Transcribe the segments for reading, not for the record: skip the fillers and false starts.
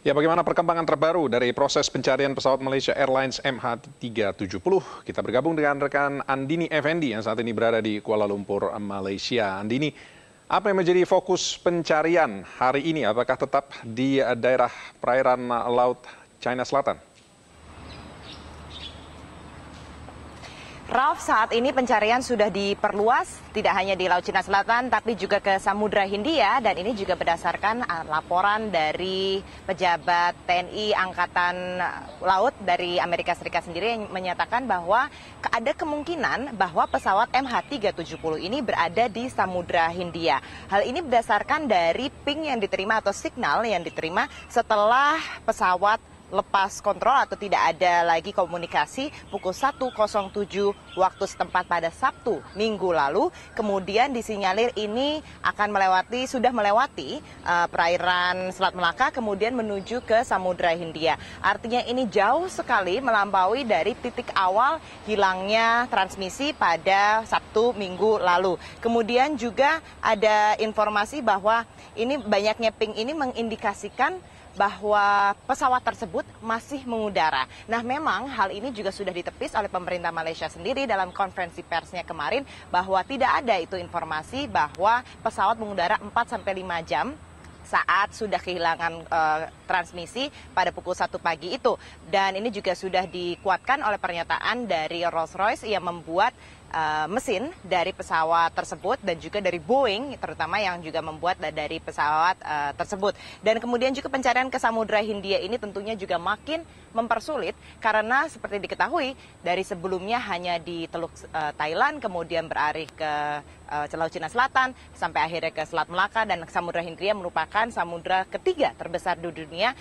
Ya, bagaimana perkembangan terbaru dari proses pencarian pesawat Malaysia Airlines MH370? Kita bergabung dengan rekan Andini Effendi yang saat ini berada di Kuala Lumpur, Malaysia. Andini, apa yang menjadi fokus pencarian hari ini? Apakah tetap di daerah perairan Laut China Selatan? Ralf, saat ini pencarian sudah diperluas, tidak hanya di Laut Cina Selatan, tapi juga ke Samudra Hindia, dan ini juga berdasarkan laporan dari pejabat TNI Angkatan Laut dari Amerika Serikat sendiri yang menyatakan bahwa ada kemungkinan bahwa pesawat MH370 ini berada di Samudra Hindia. Hal ini berdasarkan dari ping yang diterima atau signal yang diterima setelah pesawat lepas kontrol atau tidak ada lagi komunikasi pukul 1.07 waktu setempat pada Sabtu minggu lalu. Kemudian disinyalir ini akan sudah melewati perairan Selat Melaka kemudian menuju ke Samudra Hindia. Artinya ini jauh sekali melampaui dari titik awal hilangnya transmisi pada Sabtu minggu lalu. Kemudian juga ada informasi bahwa ini banyaknya ping ini mengindikasikan bahwa pesawat tersebut masih mengudara. Nah, memang hal ini juga sudah ditepis oleh pemerintah Malaysia sendiri dalam konferensi persnya kemarin bahwa tidak ada itu informasi bahwa pesawat mengudara 4-5 jam saat sudah kehilangan transmisi pada pukul 1 pagi itu. Dan ini juga sudah dikuatkan oleh pernyataan dari Rolls-Royce yang membuat mesin dari pesawat tersebut dan juga dari Boeing terutama yang juga membuat dari pesawat tersebut. Dan kemudian juga pencarian ke Samudra Hindia ini tentunya juga makin mempersulit karena seperti diketahui dari sebelumnya hanya di Teluk Thailand kemudian beralih ke Laut Cina Selatan sampai akhirnya ke Selat Melaka, dan Samudra Hindia merupakan samudra ketiga terbesar di dunia.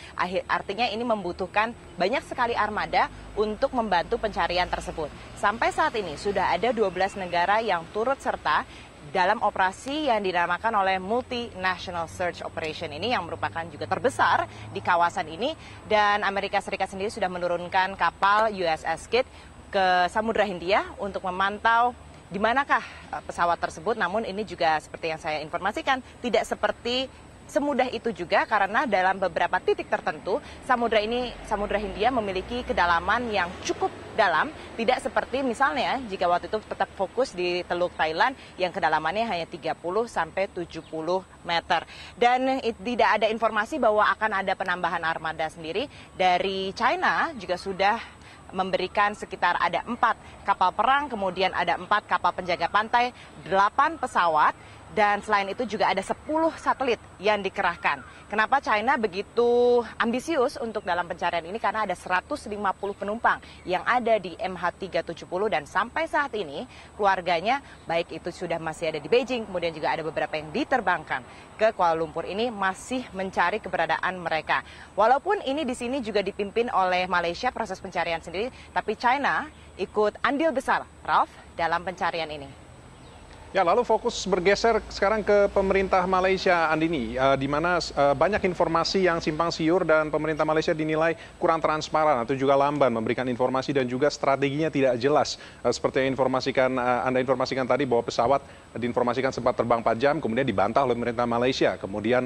Artinya ini membutuhkan banyak sekali armada untuk membantu pencarian tersebut. Sampai saat ini sudah ada 12 negara yang turut serta dalam operasi yang dinamakan oleh Multinational Search Operation ini yang merupakan juga terbesar di kawasan ini, dan Amerika Serikat sendiri sudah menurunkan kapal USS Kidd ke Samudra Hindia untuk memantau di manakah pesawat tersebut. Namun ini juga seperti yang saya informasikan tidak seperti semudah itu juga karena dalam beberapa titik tertentu Samudra Hindia memiliki kedalaman yang cukup dalam, tidak seperti misalnya jika waktu itu tetap fokus di Teluk Thailand yang kedalamannya hanya 30 sampai 70 meter. Dan tidak ada informasi bahwa akan ada penambahan armada sendiri. Dari China juga sudah memberikan sekitar ada 4 kapal perang, kemudian ada 4 kapal penjaga pantai, 8 pesawat, dan selain itu juga ada 10 satelit yang dikerahkan. Kenapa China begitu ambisius untuk dalam pencarian ini? Karena ada 150 penumpang yang ada di MH370 dan sampai saat ini keluarganya baik itu sudah masih ada di Beijing, kemudian juga ada beberapa yang diterbangkan ke Kuala Lumpur ini masih mencari keberadaan mereka. Walaupun ini di sini juga dipimpin oleh Malaysia proses pencarian sendiri, tapi China ikut andil besar, Ralf, dalam pencarian ini. Ya, lalu fokus bergeser sekarang ke pemerintah Malaysia, Andini, di mana banyak informasi yang simpang siur dan pemerintah Malaysia dinilai kurang transparan atau juga lamban memberikan informasi dan juga strateginya tidak jelas. Seperti yang Anda informasikan tadi bahwa pesawat diinformasikan sempat terbang 4 jam, kemudian dibantah oleh pemerintah Malaysia. Kemudian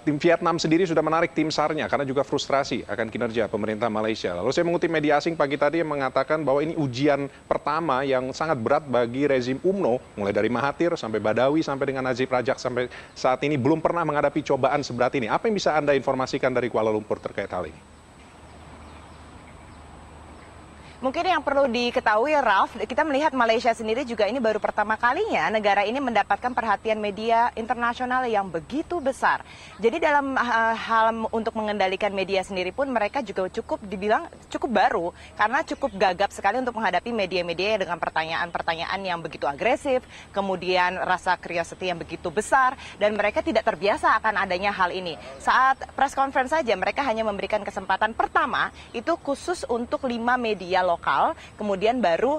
tim Vietnam sendiri sudah menarik tim SAR-nya karena juga frustrasi akan kinerja pemerintah Malaysia. Lalu saya mengutip media asing pagi tadi yang mengatakan bahwa ini ujian pertama yang sangat berat bagi rezim UMNO, mulai dari Mahathir sampai Badawi sampai dengan Najib Razak sampai saat ini belum pernah menghadapi cobaan seberat ini. Apa yang bisa Anda informasikan dari Kuala Lumpur terkait hal ini? Mungkin yang perlu diketahui, Ralf, kita melihat Malaysia sendiri juga ini baru pertama kalinya negara ini mendapatkan perhatian media internasional yang begitu besar. Jadi dalam hal untuk mengendalikan media sendiri pun mereka juga dibilang cukup baru karena cukup gagap sekali untuk menghadapi media-media dengan pertanyaan-pertanyaan yang begitu agresif, kemudian rasa curiosity yang begitu besar, dan mereka tidak terbiasa akan adanya hal ini. Saat press conference saja mereka hanya memberikan kesempatan pertama itu khusus untuk 5 media lokal lokal, kemudian baru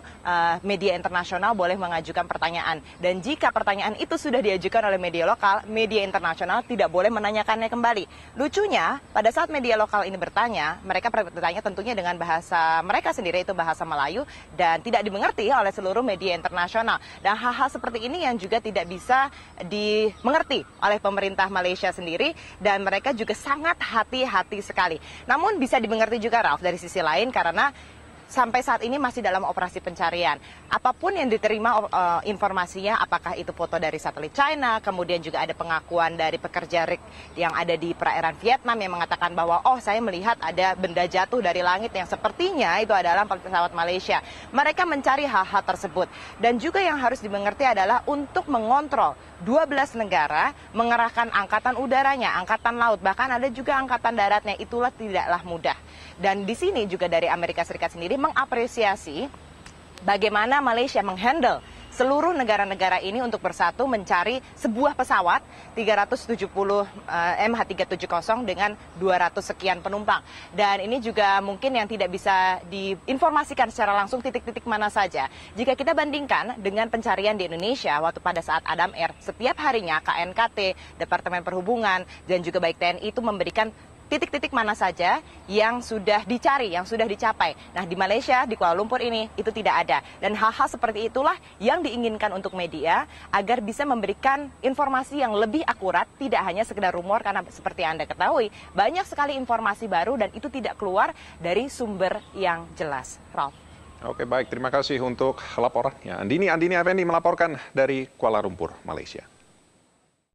media internasional boleh mengajukan pertanyaan. Dan jika pertanyaan itu sudah diajukan oleh media lokal, media internasional tidak boleh menanyakannya kembali. Lucunya, pada saat media lokal ini bertanya, mereka bertanya tentunya dengan bahasa mereka sendiri, itu bahasa Melayu, dan tidak dimengerti oleh seluruh media internasional. Dan hal-hal seperti ini yang juga tidak bisa dimengerti oleh pemerintah Malaysia sendiri, dan mereka juga sangat hati-hati sekali. Namun bisa dimengerti juga, Ralf, dari sisi lain, karena sampai saat ini masih dalam operasi pencarian. Apapun yang diterima informasinya, apakah itu foto dari satelit China, kemudian juga ada pengakuan dari pekerja rig yang ada di perairan Vietnam yang mengatakan bahwa, oh, saya melihat ada benda jatuh dari langit yang sepertinya itu adalah pesawat Malaysia. Mereka mencari hal-hal tersebut. Dan juga yang harus dimengerti adalah untuk mengontrol 12 negara mengerahkan angkatan udaranya, angkatan laut, bahkan ada juga angkatan daratnya. Itulah tidaklah mudah. Dan di sini juga dari Amerika Serikat sendiri mengapresiasi bagaimana Malaysia menghandle seluruh negara-negara ini untuk bersatu mencari sebuah pesawat 370 MH370 dengan 200 sekian penumpang. Dan ini juga mungkin yang tidak bisa diinformasikan secara langsung titik-titik mana saja. Jika kita bandingkan dengan pencarian di Indonesia waktu pada saat Adam Air, setiap harinya KNKT, Departemen Perhubungan, dan juga baik TNI itu memberikan titik-titik mana saja yang sudah dicari, yang sudah dicapai. Nah, di Malaysia, di Kuala Lumpur ini, itu tidak ada. Dan hal-hal seperti itulah yang diinginkan untuk media, agar bisa memberikan informasi yang lebih akurat, tidak hanya sekedar rumor, karena seperti Anda ketahui, banyak sekali informasi baru dan itu tidak keluar dari sumber yang jelas. Ralf. Oke, baik. Terima kasih untuk laporannya. Andini Effendi melaporkan dari Kuala Lumpur, Malaysia.